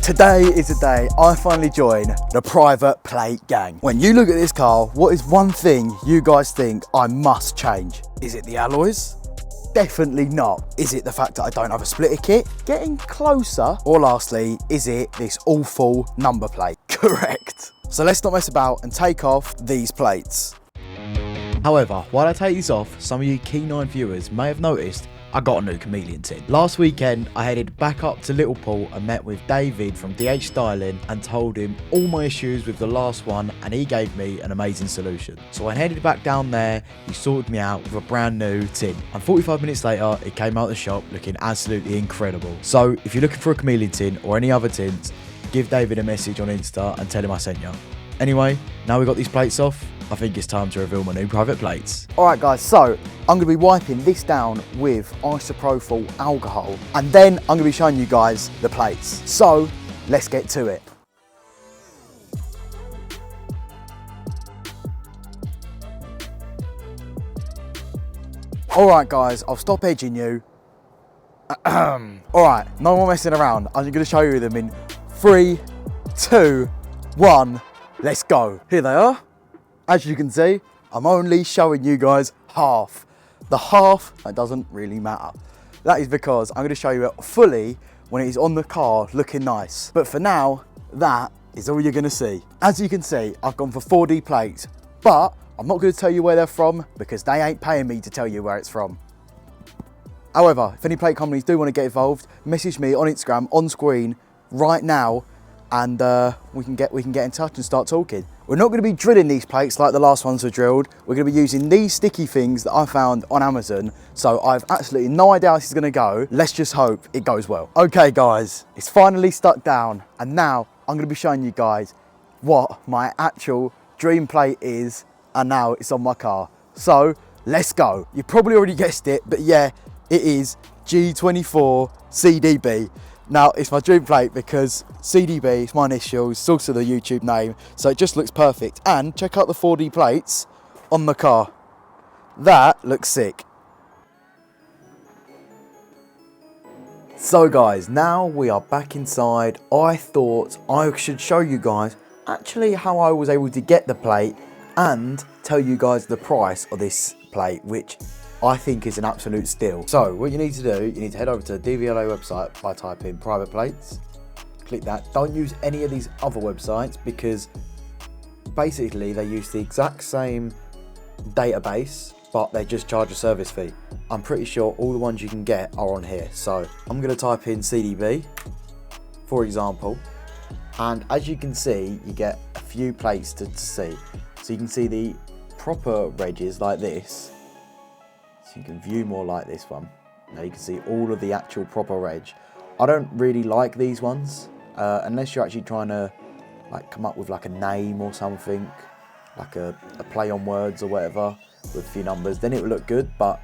Today is the day I finally join the private plate gang. When you look at this car, what is one thing you guys think I must change? Is it the alloys? Definitely not. Is it the fact that I don't have a splitter kit? Getting closer. Or lastly, is it this awful number plate? Correct. So let's not mess about and take off these plates. However, while I take these off, some of you keen eyed viewers may have noticed I got a new chameleon tint. Last weekend, I headed back up to Liverpool and met with David from debadged Styling and told him all my issues with the last one, and he gave me an amazing solution. So I headed back down there, he sorted me out with a brand new tint. And 45 minutes later, it came out the shop looking absolutely incredible. So if you're looking for a chameleon tint or any other tints, give David a message on Insta and tell him I sent you. Anyway, now we've got these plates off, I think it's time to reveal my new private plates. Alright guys, so I'm going to be wiping this down with isopropyl alcohol and then I'm going to be showing you guys the plates. So let's get to it. Alright guys, I'll stop edging you. Alright, no more messing around. I'm going to show you them in 3, 2, 1, let's go. Here they are. As you can see, I'm only showing you guys half. The half, that doesn't really matter. That is because I'm going to show you it fully when it is on the car looking nice. But for now, that is all you're going to see. As you can see, I've gone for 4D plates, but I'm not going to tell you where they're from because they ain't paying me to tell you where it's from. However, if any plate companies do want to get involved, message me on Instagram on screen right now and we can get in touch and start talking. We're not going to be drilling these plates like the last ones were drilled. We're going to be using these sticky things that I found on Amazon. So I've absolutely no idea how this is going to go. Let's just hope it goes well. Okay guys, it's finally stuck down and now I'm going to be showing you guys what my actual dream plate is, and now it's on my car. So let's go. You probably already guessed it, but yeah, it is G24 CDB. Now, it's my dream plate because CDB is my initials, it's also the YouTube name, so it just looks perfect. And check out the 4D plates on the car. That looks sick. So guys, now we are back inside. I thought I should show you guys actually how I was able to get the plate and tell you guys the price of this plate, which I think is an absolute steal. So what you need to do, you need to head over to the DVLA website by typing private plates. Click that. Don't use any of these other websites because basically they use the exact same database, but they just charge a service fee. I'm pretty sure all the ones you can get are on here. So I'm going to type in CDB, for example, and as you can see, you get a few plates to see. So you can see the proper regs like this. So you can view more like this one. Now you can see all of the actual proper reg. I don't really like these ones unless you're actually trying to like come up with like a name or something, like a play on words or whatever with a few numbers, then it would look good. But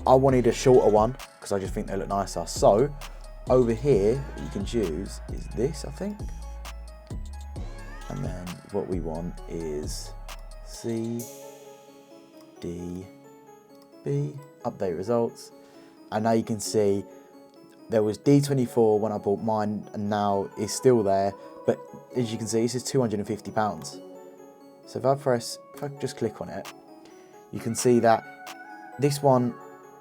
I wanted a shorter one because I just think they look nicer. So over here what you can choose is this, I think, and then what we want is CDB, update results, and now you can see there was D24 when I bought mine and now it's still there, but as you can see this is £250. So if I just click on it, you can see that this one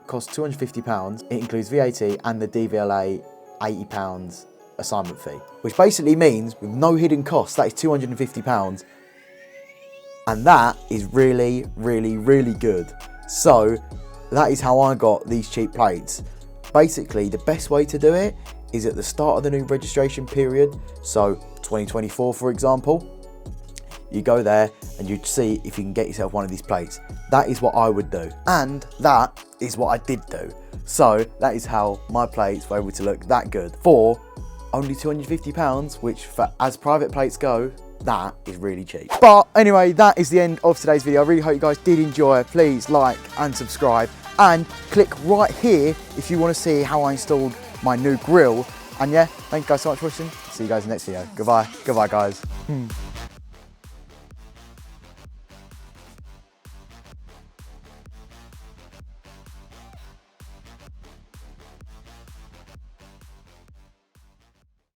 costs £250. It includes VAT and the DVLA £80 assignment fee, which basically means with no hidden costs that is £250, and that is really, really, really good. So that is how I got these cheap plates. Basically, the best way to do it is at the start of the new registration period. So 2024, for example, you go there and you see if you can get yourself one of these plates. That is what I would do. And that is what I did do. So that is how my plates were able to look that good for only £250, which for as private plates go, that is really cheap. But anyway, that is the end of today's video. I really hope you guys did enjoy. Please like and subscribe and click right here if you want to see how I installed my new grill. And yeah, thank you guys so much for watching. See you guys in the next video. Goodbye guys.